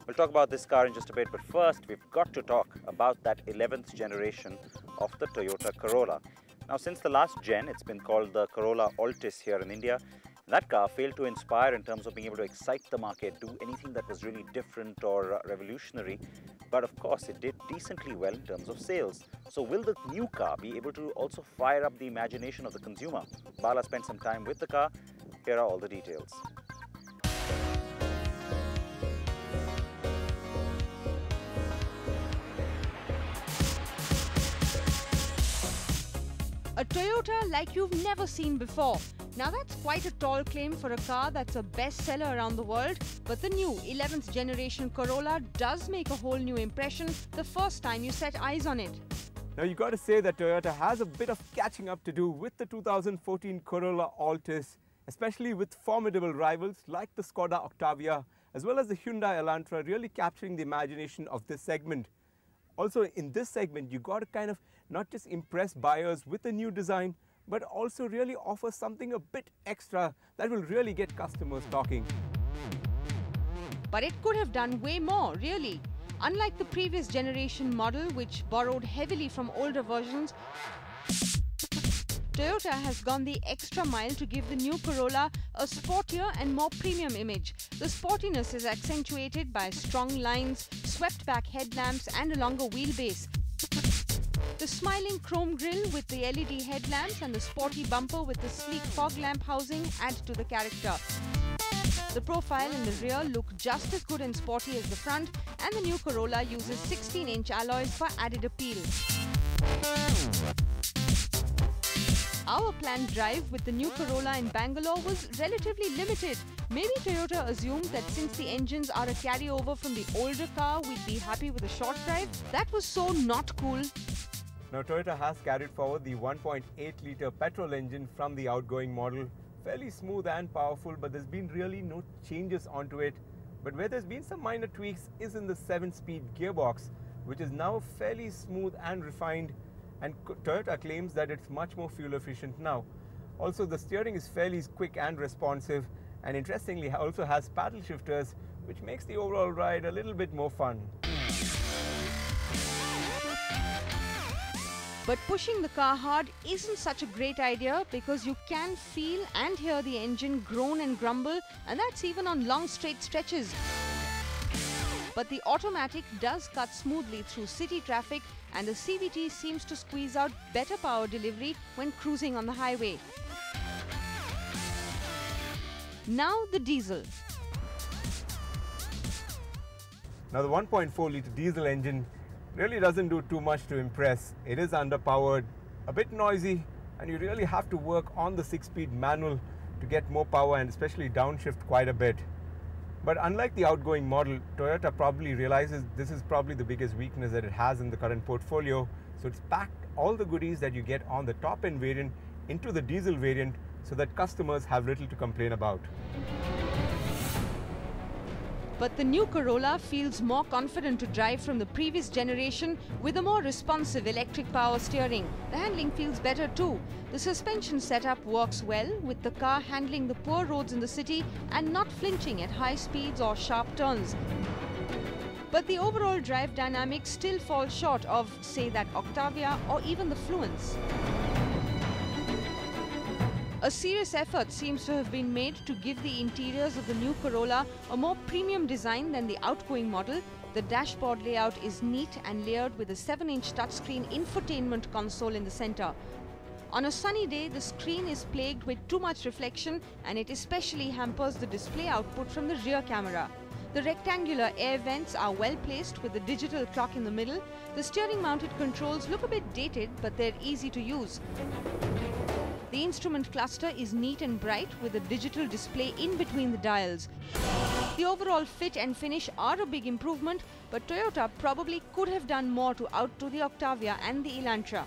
We'll talk about this car in just a bit, but first we've got to talk about that 11th generation of the Toyota Corolla. Now, since the last gen, it's been called the Corolla Altis here in India. That car failed to inspire in terms of being able to excite the market, do anything that was really different or revolutionary. But of course, it did decently well in terms of sales. So will the new car be able to also fire up the imagination of the consumer? Bala spent some time with the car. Here are all the details. A Toyota like you've never seen before. Now that's quite a tall claim for a car that's a bestseller around the world, but the new 11th generation Corolla does make a whole new impression the first time you set eyes on it. Now you got to say that Toyota has a bit of catching up to do with the 2014 Corolla Altis, especially with formidable rivals like the Skoda Octavia as well as the Hyundai Elantra really capturing the imagination of this segment. Also in this segment, you got to kind of not just impress buyers with a new design, but also really offer something a bit extra that will really get customers talking. But it could have done way more, really. Unlike the previous generation model, which borrowed heavily from older versions, Toyota has gone the extra mile to give the new Corolla a sportier and more premium image. The sportiness is accentuated by strong lines, swept-back headlamps and a longer wheelbase. The smiling chrome grille with the LED headlamps and the sporty bumper with the sleek fog lamp housing add to the character. The profile in the rear look just as good and sporty as the front, and the new Corolla uses 16-inch alloys for added appeal. Our planned drive with the new Corolla in Bangalore was relatively limited. Maybe Toyota assumed that since the engines are a carryover from the older car, we'd be happy with a short drive. That was so not cool. Now Toyota has carried forward the 1.8-litre petrol engine from the outgoing model. Fairly smooth and powerful, but there's been really no changes onto it. But where there's been some minor tweaks is in the 7-speed gearbox, which is now fairly smooth and refined, and Toyota claims that it's much more fuel efficient now. Also, the steering is fairly quick and responsive, and interestingly also has paddle shifters, which makes the overall ride a little bit more fun. But pushing the car hard isn't such a great idea because you can feel and hear the engine groan and grumble, and that's even on long straight stretches. But the automatic does cut smoothly through city traffic, and the CVT seems to squeeze out better power delivery when cruising on the highway. Now the diesel. Now the 1.4-litre diesel engine really doesn't do too much to impress. It is underpowered, a bit noisy, and you really have to work on the 6-speed manual to get more power and especially downshift quite a bit. But unlike the outgoing model, Toyota probably realizes this is probably the biggest weakness that it has in the current portfolio. So it's packed all the goodies that you get on the top-end variant into the diesel variant so that customers have little to complain about. But the new Corolla feels more confident to drive from the previous generation with a more responsive electric power steering. The handling feels better too. The suspension setup works well, with the car handling the poor roads in the city and not flinching at high speeds or sharp turns. But the overall drive dynamics still fall short of, say, that Octavia or even the Fluence. A serious effort seems to have been made to give the interiors of the new Corolla a more premium design than the outgoing model. The dashboard layout is neat and layered with a 7-inch touchscreen infotainment console in the center. On a sunny day, the screen is plagued with too much reflection, and it especially hampers the display output from the rear camera. The rectangular air vents are well placed with the digital clock in the middle. The steering mounted controls look a bit dated, but they're easy to use. The instrument cluster is neat and bright with a digital display in between the dials. The overall fit and finish are a big improvement, but Toyota probably could have done more to outdo the Octavia and the Elantra.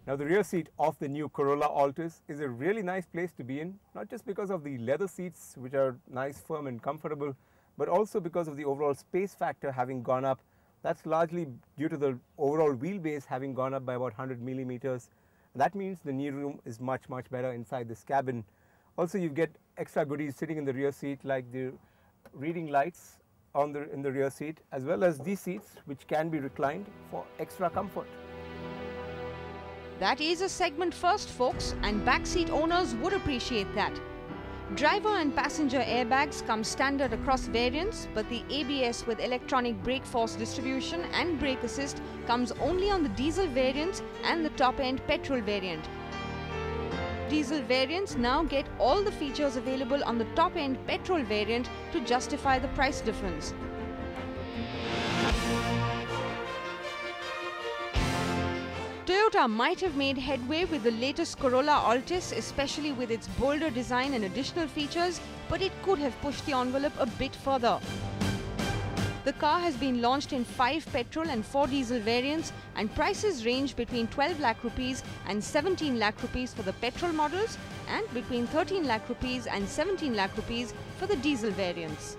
Now the rear seat of the new Corolla Altis is a really nice place to be in, not just because of the leather seats, which are nice, firm and comfortable, but also because of the overall space factor having gone up. That's largely due to the overall wheelbase having gone up by about 100 millimeters. That means the knee room is much better inside this cabin. Also, you get extra goodies sitting in the rear seat like the reading lights in the rear seat, as well as these seats which can be reclined for extra comfort. That is a segment first, folks, and backseat owners would appreciate that. Driver and passenger airbags come standard across variants, but the ABS with electronic brake force distribution and brake assist comes only on the diesel variants and the top-end petrol variant. Diesel variants now get all the features available on the top-end petrol variant to justify the price difference. Toyota might have made headway with the latest Corolla Altis, especially with its bolder design and additional features, but it could have pushed the envelope a bit further. The car has been launched in 5 petrol and 4 diesel variants, and prices range between 12 lakh rupees and 17 lakh rupees for the petrol models and between 13 lakh rupees and 17 lakh rupees for the diesel variants.